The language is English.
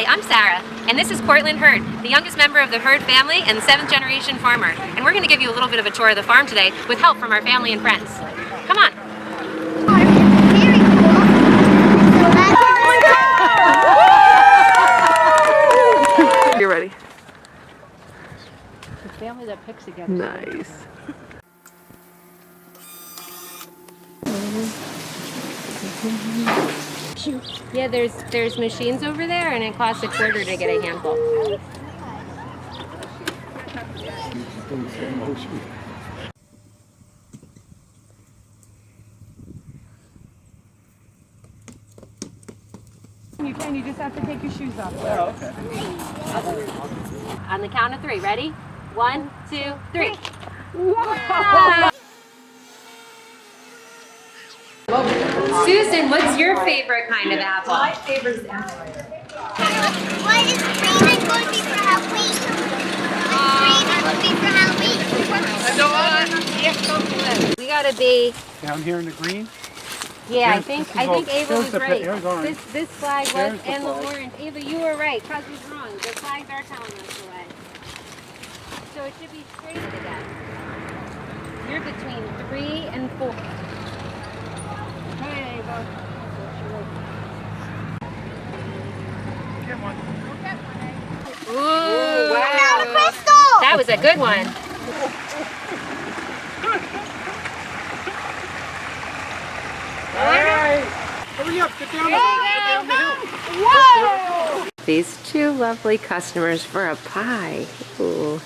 Hi, I'm Sarah, and this is Cortland Hurd, the youngest member of the Hurd family and 7th generation farmer. And we're going to give you a little bit of a tour of the farm today with help from our family and friends. Come on. You're ready. The family that picks together. Nice. Yeah, there's machines over there, and it costs $1/4 to get a handful. You can, you just have to take your shoes off. Oh, okay. On the count of 3, ready? 1, 2, 3. Wow. Susan, what's your favorite kind of apple? My favorite is empire. What is green going to be for Halloween? What's green going to be for Halloween? We gotta be. Down here in the green? Yeah, Here's- I think here's Ava was the- right. here's orange. This flag was Here's the and the flag. orange. Ava, you were right. Cuz was wrong. The flags are telling us the way. So it should be straight again. You're between 3 and 4. Hey, Ava. Get one. Ooh, Wow, crystal! that was a good one. Hey! Hurry up, get down the hill. Whoa! These 2 lovely customers for a pie. Ooh.